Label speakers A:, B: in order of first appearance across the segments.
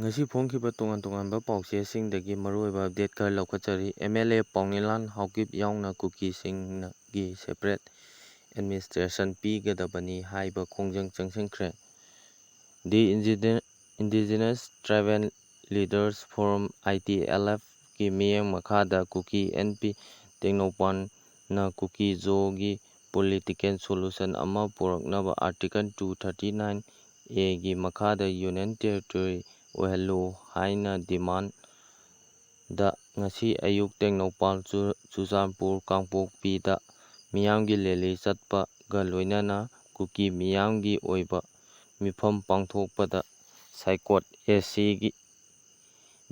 A: ꯉꯁꯤ ꯐꯣꯡꯈꯤꯕ ꯇꯣꯉꯥꯟ-ꯇꯣꯉꯥꯟꯕ ꯄꯥꯎꯆꯦꯁꯤꯡꯗꯒꯤ ꯃꯔꯨꯑꯣꯏꯕ ꯑꯞꯗꯦꯠ ꯈꯔ ꯂꯧꯈꯠꯆꯔꯤ꯫ ꯑꯦꯝ.ꯑꯦꯜ.ꯑꯦ. ꯄꯥꯎꯅꯤꯂꯥꯜ ꯍꯥꯎꯀꯤꯞ ꯌꯥꯎꯅ ꯀꯨꯀꯤꯁꯤꯡꯒꯤ ꯁꯦꯄꯔꯦꯠ ꯑꯦꯗꯃꯤꯅꯤꯁꯇ꯭ꯔꯦꯁꯟ ꯄꯤꯒꯗꯕꯅꯤ ꯍꯥꯏꯕ ꯈꯣꯡꯖꯪ ꯆꯪꯁꯤꯟꯈ꯭ꯔꯦ꯫ The indigenous tribal leaders forum (ITLF) ꯒꯤ ꯃꯤꯠꯌꯦꯡ ꯃꯈꯥꯗ ꯀꯨꯀꯤ ꯑꯦꯟ.ꯄꯤ. ꯇꯦꯡꯅꯧꯄꯜꯅ ꯀꯨꯀꯤ-ꯖꯣ ꯒꯤ ꯄꯣꯂꯤꯇꯤꯀꯦꯜ ꯁꯣꯂꯨꯁꯟ ꯑꯃ ꯄꯨꯔꯛꯅꯕ ꯑꯥꯔꯇꯤꯀꯜ 239(a) ꯒꯤ ꯃꯈꯥꯗ ꯌꯨꯅꯤꯌꯟ ꯇꯦꯔꯤꯇꯣꯔꯤ ꯑꯣꯏꯍꯜꯂꯨ ꯍꯥꯏꯅ ꯗꯤꯃꯥꯟꯗ ꯉꯁꯤ ꯑꯌꯨꯛ ꯇꯦꯡꯅꯧꯄꯜ, ꯆꯨꯔꯆꯥꯟꯄꯨꯔ, ꯀꯥꯡꯄꯣꯛꯄꯤꯗ ꯃꯤꯌꯥꯝꯒꯤ ꯔꯦꯂꯤ ꯆꯠꯄꯒ ꯂꯣꯏꯅꯅ ꯀꯨꯀꯤ ꯃꯤꯌꯥꯝꯒꯤ ꯑꯣꯏꯕ ꯃꯤꯐꯝ ꯄꯥꯡꯊꯣꯛꯄꯗ ꯁꯥꯏꯀꯣꯠ ꯑꯦ.ꯁꯤ.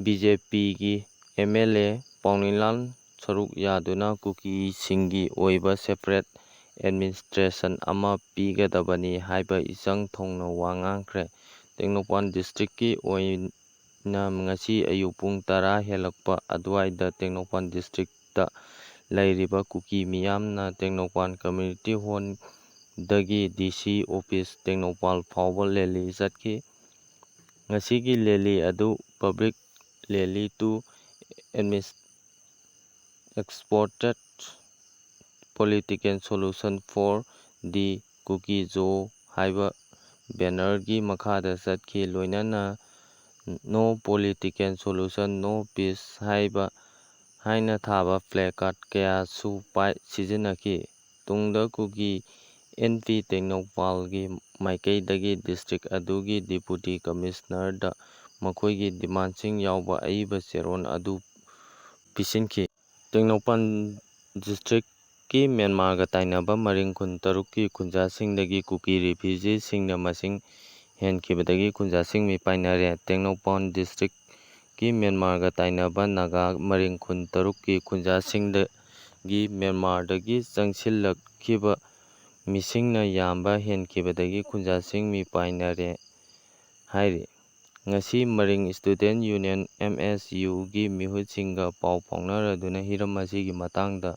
A: ꯕꯤ.ꯖꯦ.ꯄꯤ.ꯒꯤ ꯑꯦꯝ.ꯑꯦꯜ.ꯑꯦ. ꯄꯥꯎꯅꯤꯂꯥꯜ ꯁꯔꯨꯛ ꯌꯥꯗꯨꯅ ꯀꯨꯀꯤꯁꯤꯡꯒꯤ ꯑꯣꯏꯕ ꯁꯦꯄꯔꯦꯠ ꯑꯦꯗꯃꯤꯅꯤꯁꯇ꯭ꯔꯦꯁꯟ ꯑꯃ ꯄꯤꯒꯗꯕꯅꯤ ꯍꯥꯏꯕ ꯏꯆꯪ ꯊꯧꯅ ꯋꯥ ꯉꯥꯡꯈ꯭ꯔꯦ꯫ ꯇꯦꯡꯅꯧꯄꯜ ꯗꯤꯁꯇ꯭ꯔꯤꯛꯀꯤ ꯑꯣꯏꯅ ꯉꯁꯤ ꯑꯌꯨꯛ ꯄꯨꯡ 10 ꯍꯦꯜꯂꯛꯄ ꯑꯗꯨꯋꯥꯏꯗ ꯇꯦꯡꯅꯧꯄꯜ ꯗꯤꯁꯇ꯭ꯔꯤꯛꯇ ꯂꯩꯔꯤꯕ ꯀꯨꯀꯤ ꯃꯤꯌꯥꯝꯅ Tengnoupal community ꯍꯣꯜꯗꯒꯤ DC. Office Tengnoupal ꯐꯥꯎꯕ ꯔꯦꯂꯤ ꯆꯠꯈꯤ꯫ ꯉꯁꯤꯒꯤ ꯔꯦꯂꯤ ꯑꯗꯨ public rally two exported political solution four ꯗꯤ ꯀꯨꯀꯤ-ꯖꯣ ꯍꯥꯏꯕ ꯕꯦꯅꯔꯒꯤ ꯃꯈꯥꯗ ꯆꯠꯈꯤ꯫ ꯂꯣꯏꯅꯅ "ꯅꯣ ꯄꯣꯂꯤꯇꯤꯀꯦꯜ ꯁꯣꯂꯨꯁꯟ, ꯅꯣ ꯄꯤꯁ" ꯍꯥꯏꯅ ꯊꯥꯕ ꯄ꯭ꯂꯦꯀꯥꯔꯗ ꯀꯌꯥꯁꯨ ꯁꯤꯖꯤꯟꯅꯈꯤ꯫ ꯇꯨꯡꯗ ꯀꯨꯀꯤ ꯑꯦꯟ.ꯄꯤ. ꯇꯦꯡꯅꯧꯄꯜꯒꯤ ꯃꯥꯏꯀꯩꯗꯒꯤ ꯗꯤꯁꯇ꯭ꯔꯤꯛ ꯑꯗꯨꯒꯤ ꯗꯤꯄꯨꯇꯤ ꯀꯃꯤꯁꯅꯔꯗ ꯃꯈꯣꯏꯒꯤ ꯗꯤꯃꯥꯟꯁꯤꯡ ꯌꯥꯎꯕ ꯑꯏꯕ ꯆꯦꯔꯣꯜ ꯑꯗꯨ ꯄꯤꯁꯤꯟꯈꯤ꯫ ꯇꯦꯡꯅꯧꯄꯜ ꯗꯤꯁꯇ꯭ꯔꯤꯛꯀꯤ ꯃ꯭ꯌꯥꯟꯃꯥꯔꯒ ꯇꯥꯏꯅꯕ ꯃꯔꯤꯡ ꯈꯨꯟ ꯇꯔꯨꯛꯀꯤ ꯈꯨꯟꯖꯥꯁꯤꯡꯗꯒꯤ ꯀꯨꯀꯤ ꯔꯤꯐ꯭ꯌꯨꯖꯤꯁꯤꯡꯅ ꯃꯁꯤꯡ ꯍꯦꯟꯈꯤꯕꯗꯒꯤ ꯈꯨꯟꯖꯥꯁꯤꯡ ꯃꯤꯄꯥꯏꯅꯔꯦ꯫ ꯇꯦꯡꯅꯧꯄꯜ ꯗꯤꯁꯇ꯭ꯔꯤꯛꯀꯤ ꯃ꯭ꯌꯥꯟꯃꯥꯔꯒ ꯇꯥꯏꯅꯕ ꯅꯥꯒꯥ ꯃꯔꯤꯡ ꯈꯨꯟ ꯇꯔꯨꯛꯀꯤ ꯈꯨꯟꯖꯥꯁꯤꯡꯗꯒꯤ ꯃ꯭ꯌꯥꯟꯃꯥꯔꯗꯒꯤ ꯆꯪꯁꯤꯜꯂꯛꯈꯤꯕ ꯃꯤꯁꯤꯡꯅ ꯌꯥꯝꯕ ꯍꯦꯟꯈꯤꯕꯗꯒꯤ ꯈꯨꯟꯖꯥꯁꯤꯡ ꯃꯤꯄꯥꯏꯅꯔꯦ ꯍꯥꯏꯔꯤ꯫ ꯉꯁꯤ ꯃꯔꯤꯡ ꯁ꯭ꯇꯨꯗꯦꯟꯠ ꯌꯨꯅꯤꯌꯟ (ꯑꯦꯝ.ꯑꯦꯁ.ꯌꯨ) ꯒꯤ ꯃꯤꯍꯨꯠꯁꯤꯡꯒ ꯄꯥꯎ ꯐꯥꯎꯅꯗꯨꯅ ꯍꯤꯔꯝ ꯑꯁꯤꯒꯤ ꯃꯇꯥꯡꯗ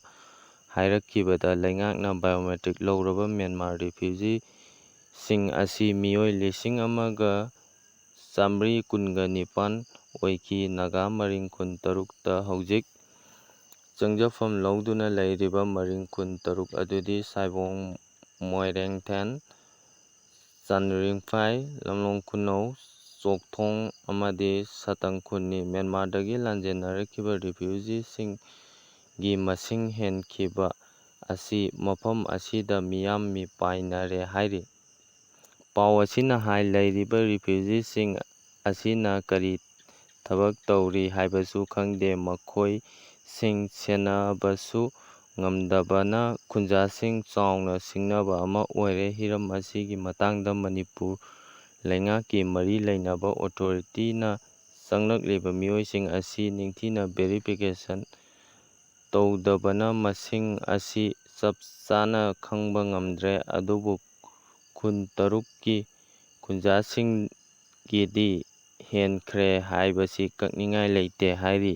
A: ꯍꯥꯏꯔꯛꯈꯤꯕꯗ ꯂꯩꯉꯥꯛꯅ ꯕꯥꯏꯑꯣꯃꯦꯇ꯭ꯔꯤꯛ ꯂꯧꯔꯕ ꯃ꯭ꯌꯥꯟꯃꯥꯔ ꯔꯤꯐ꯭ꯌꯨꯖꯤꯁꯤꯡ ꯑꯁꯤ ꯃꯤꯑꯣꯏ 1,919 ꯑꯣꯏꯈꯤ꯫ ꯅꯥꯒꯥ ꯃꯔꯤꯡ ꯈꯨꯟ ꯇꯔꯨꯛꯇ ꯍꯧꯖꯤꯛ ꯆꯪꯖꯐꯝ ꯂꯧꯗꯨꯅ ꯂꯩꯔꯤꯕ ꯃꯔꯤꯡ ꯈꯨꯟ ꯇꯔꯨꯛ ꯑꯗꯨꯗꯤ ꯁꯥꯏꯕꯣꯝ, ꯃꯣꯏꯔꯦꯡꯊꯦꯟ, ꯆꯟꯔꯤꯡꯐꯥꯏ, ꯂꯝꯂꯣꯡ ꯈꯨꯅꯧ, ꯆꯣꯛꯊꯣꯡ ꯑꯃꯗꯤ ꯁꯥꯇꯪꯈꯨꯟꯅꯤ꯫ ꯃ꯭ꯌꯥꯟꯃꯥꯔꯗꯒꯤ ꯂꯥꯟꯖꯦꯟꯅꯔꯛꯈꯤꯕ ꯔꯤꯐ꯭ꯌꯨꯖꯤꯁꯤꯡꯒꯤ ꯃꯁꯤꯡ ꯍꯦꯟꯈꯤꯕ ꯑꯁꯤ ꯃꯐꯝ ꯑꯁꯤꯗ ꯃꯤꯌꯥꯝ ꯃꯤꯄꯥꯏꯅꯔꯦ ꯍꯥꯏꯔꯤ꯫ ꯄꯥꯎ ꯑꯁꯤꯅ ꯍꯥꯏ ꯂꯩꯔꯤꯕ ꯔꯤꯐ꯭ꯌꯨꯖꯤꯁꯤꯡ ꯑꯁꯤꯅ ꯀꯔꯤ ꯊꯕꯛ ꯇꯧꯔꯤ ꯍꯥꯏꯕꯁꯨ ꯈꯪꯗꯦ꯫ ꯃꯈꯣꯏꯁꯤꯡ ꯁꯦꯟꯅꯕꯁꯨ ꯉꯝꯗꯕꯅ ꯈꯨꯟꯖꯥꯁꯤꯡ ꯆꯥꯎꯅ ꯁꯤꯡꯅꯕ ꯑꯃ ꯑꯣꯏꯔꯦ꯫ ꯍꯤꯔꯝ ꯑꯁꯤꯒꯤ ꯃꯇꯥꯡꯗ ꯃꯅꯤꯄꯨꯔ ꯂꯩꯉꯥꯛꯀꯤ ꯃꯔꯤ ꯂꯩꯅꯕ ꯑꯣꯊꯣꯔꯤꯇꯤꯅ ꯆꯪꯂꯛꯂꯤꯕ ꯃꯤꯑꯣꯏꯁꯤꯡ ꯑꯁꯤ ꯅꯤꯡꯊꯤꯅ ꯚꯦꯔꯤꯐꯤꯀꯦꯁꯟ ꯇꯧꯗꯕꯅ ꯃꯁꯤꯡ ꯑꯁꯤ ꯆꯞ ꯆꯥꯅ ꯈꯪꯕ ꯉꯝꯗ꯭ꯔꯦ꯫ ꯑꯗꯨꯕꯨ ꯈꯨꯟ ꯇꯔꯨꯛꯀꯤ ꯈꯨꯟꯖꯥꯁꯤꯡꯒꯤꯗꯤ ꯍꯦꯟꯈ꯭ꯔꯦ ꯍꯥꯏꯕꯁꯤ ꯀꯛꯅꯤꯡꯉꯥꯏ ꯂꯩꯇꯦ ꯍꯥꯏꯔꯤ꯫